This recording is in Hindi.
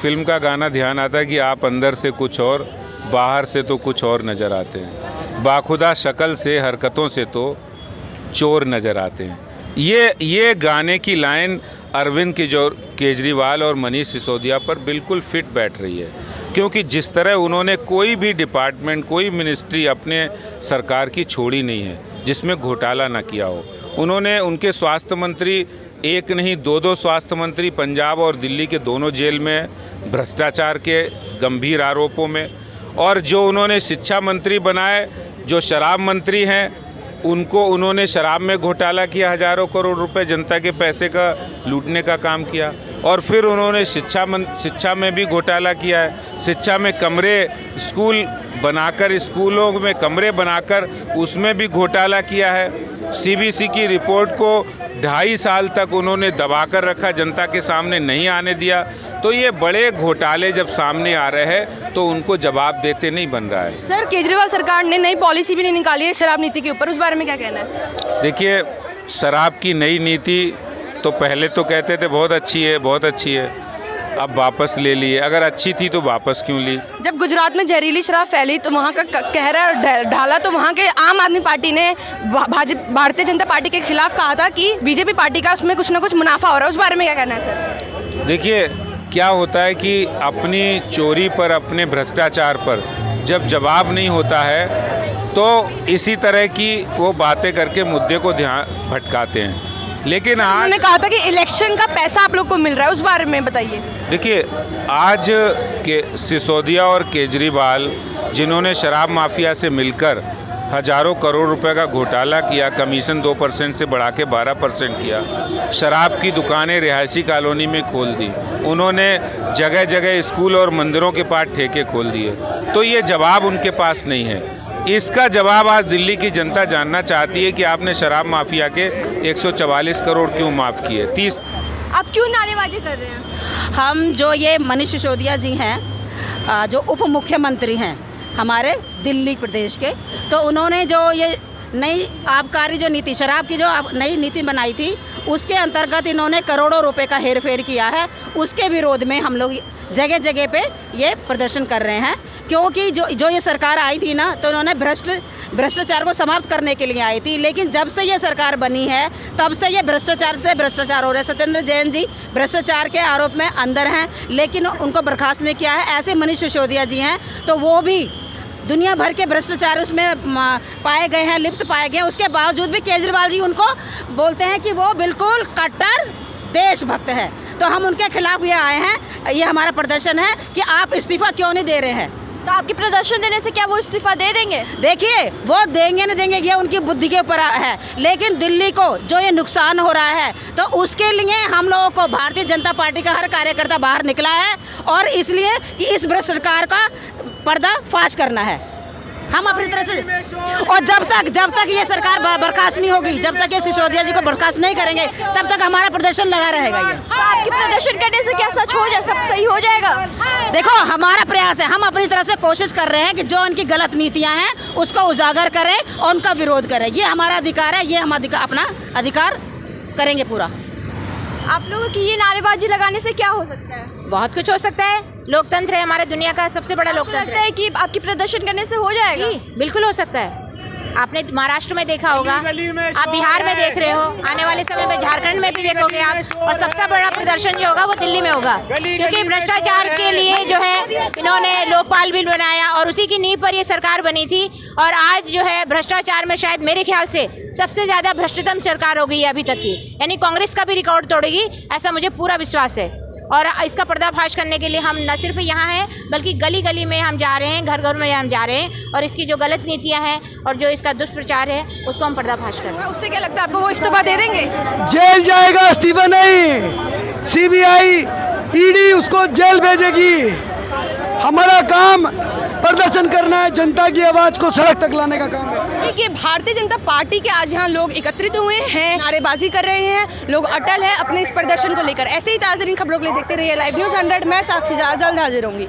फिल्म का गाना ध्यान आता है कि आप अंदर से कुछ और, बाहर से तो कुछ और नज़र आते हैं। बाखुदा शक्ल से, हरकतों से तो चोर नज़र आते हैं। ये गाने की लाइन अरविंद केजरीवाल और मनीष सिसोदिया पर बिल्कुल फिट बैठ रही है, क्योंकि जिस तरह उन्होंने कोई भी डिपार्टमेंट, कोई मिनिस्ट्री अपने सरकार की छोड़ी नहीं है जिसमें घोटाला ना किया हो। उन्होंने उनके स्वास्थ्य मंत्री, एक नहीं दो स्वास्थ्य मंत्री पंजाब और दिल्ली के दोनों जेल में भ्रष्टाचार के गंभीर आरोपों में, और जो उन्होंने शिक्षा मंत्री बनाए, जो शराब मंत्री हैं, उनको उन्होंने शराब में घोटाला किया, हज़ारों करोड़ रुपए जनता के पैसे का लूटने का काम किया। और फिर उन्होंने शिक्षा में भी घोटाला किया है। शिक्षा में कमरे, स्कूल बनाकर, स्कूलों में कमरे बनाकर उसमें भी घोटाला किया है। सीबीसी की रिपोर्ट को 2.5 साल तक उन्होंने दबाकर रखा, जनता के सामने नहीं आने दिया। तो ये बड़े घोटाले जब सामने आ रहे हैं तो उनको जवाब देते नहीं बन रहा है। सर, केजरीवाल सरकार ने नई पॉलिसी भी नहीं निकाली है शराब नीति के ऊपर, उस बारे में क्या कहना है? देखिए, शराब की नई नीति तो पहले तो कहते थे बहुत अच्छी है, बहुत अच्छी है, अब वापस ले लिए। अगर अच्छी थी तो वापस क्यों ली? जब गुजरात में जहरीली शराब फैली तो वहाँ का कहरा ढाला, तो वहाँ के आम आदमी पार्टी ने भारतीय जनता पार्टी के खिलाफ कहा था कि बीजेपी पार्टी का उसमें कुछ ना कुछ मुनाफा हो रहा है। उस बारे में क्या कहना है सर? देखिए, क्या होता है कि अपनी चोरी पर, अपने भ्रष्टाचार पर जब जवाब नहीं होता है तो इसी तरह की वो बातें करके मुद्दे को ध्यान भटकाते हैं। लेकिन आज उन्होंने कहा था कि इलेक्शन का पैसा आप लोग को मिल रहा है, उस बारे में बताइए। देखिए, आज के सिसोदिया और केजरीवाल, जिन्होंने शराब माफिया से मिलकर हज़ारों करोड़ रुपए का घोटाला किया, कमीशन 2% से बढ़ा के 12% किया, शराब की दुकानें रिहायशी कॉलोनी में खोल दी, उन्होंने जगह जगह स्कूल और मंदिरों के पास ठेके खोल दिए, तो ये जवाब उनके पास नहीं है। इसका जवाब आज दिल्ली की जनता जानना चाहती है कि आपने शराब माफिया के 144 करोड़ क्यों माफ़ किए। 30 आप क्यों नारेबाजी कर रहे हैं? हम जो ये मनीष सिसोदिया जी हैं, जो उप मुख्यमंत्री हैं हमारे दिल्ली प्रदेश के, तो उन्होंने जो ये नई आबकारी जो नीति, शराब की जो नई नीति बनाई थी, उसके अंतर्गत इन्होंने करोड़ों रुपए का हेरफेर किया है। उसके विरोध में हम लोग जगह जगह पे ये प्रदर्शन कर रहे हैं, क्योंकि जो ये सरकार आई थी ना, तो उन्होंने भ्रष्टाचार को समाप्त करने के लिए आई थी। लेकिन जब से ये सरकार बनी है तब से ये भ्रष्टाचार हो रहा है। सत्येंद्र जैन जी भ्रष्टाचार के आरोप में अंदर हैं, लेकिन उनको बर्खास्त नहीं किया है। ऐसे मनीष सिसोदिया जी हैं, तो वो भी दुनिया भर के भ्रष्टाचार उसमें पाए गए हैं, लिप्त पाए गए हैं। उसके बावजूद भी केजरीवाल जी उनको बोलते हैं कि वो बिल्कुल कट्टर देशभक्त है। तो हम उनके खिलाफ ये आए हैं, ये हमारा प्रदर्शन है कि आप इस्तीफा क्यों नहीं दे रहे हैं। तो आपकी प्रदर्शन देने से क्या वो इस्तीफा दे देंगे? देखिए, वो देंगे नहीं देंगे ये उनकी बुद्धि के ऊपर है, लेकिन दिल्ली को जो ये नुकसान हो रहा है, तो उसके लिए हम लोगों को भारतीय जनता पार्टी का हर कार्यकर्ता बाहर निकला है, और इसलिए कि इस भ्रष्ट सरकार का पर्दाफाश करना है। हम अपनी तरह से, और जब तक ये सरकार बर्खास्त नहीं होगी, जब तक ये सिसोदिया जी को बर्खास्त नहीं करेंगे, तब तक हमारा प्रदर्शन लगा रहेगा। ये तो आपकी प्रदर्शन करने से क्या सच हो जाए, सब सही हो जाएगा? देखो, हमारा प्रयास है, हम अपनी तरफ से कोशिश कर रहे हैं कि जो उनकी गलत नीतियां हैं उसको उजागर करें और उनका विरोध करें। ये हमारा अधिकार है, ये हम अपना अधिकार करेंगे पूरा। आप लोगों की ये नारेबाजी लगाने से क्या हो सकता है? बहुत कुछ हो सकता है। लोकतंत्र है हमारे दुनिया का सबसे बड़ा लोकतंत्र है कि आपकी प्रदर्शन करने से हो जाएगा? जी, बिल्कुल हो सकता है। आपने महाराष्ट्र में देखा होगा, आप बिहार में देख रहे हो, आने वाले समय में झारखंड में भी देखोगे आप, और सबसे बड़ा प्रदर्शन जो होगा वो दिल्ली में होगा, क्योंकि भ्रष्टाचार के लिए जो है इन्होंने लोकपाल बिल बनाया और उसी की नींव पर ये सरकार बनी थी। और आज जो है भ्रष्टाचार में शायद मेरे ख्याल से सबसे ज़्यादा भ्रष्टतम सरकार हो गई है अभी तक की, यानी कांग्रेस का भी रिकॉर्ड तोड़ेगी, ऐसा मुझे पूरा विश्वास है। और इसका पर्दाफाश करने के लिए हम न सिर्फ यहाँ हैं, बल्कि गली गली में हम जा रहे हैं, घर घर में हम जा रहे हैं, और इसकी जो गलत नीतियाँ हैं और जो इसका दुष्प्रचार है उसको हम पर्दाफाश कर रहे हैं। उससे क्या लगता है आपको, वो इस्तीफा दे देंगे? जेल जाएगा, इस्तीफा नहीं। सीबीआई, ईडी उसको जेल भेजेगी। हमारा काम प्रदर्शन करना है, जनता की आवाज को सड़क तक लाने का काम है। देखिए, भारतीय जनता पार्टी के आज यहाँ लोग एकत्रित हुए हैं, नारेबाजी कर रहे हैं, लोग अटल हैं अपने इस प्रदर्शन को लेकर। ऐसे ही ताज़ा खबरों के लिए देखते रहिए लाइव न्यूज़ 100। मैं साक्षी जल्द हाजिर होंगी।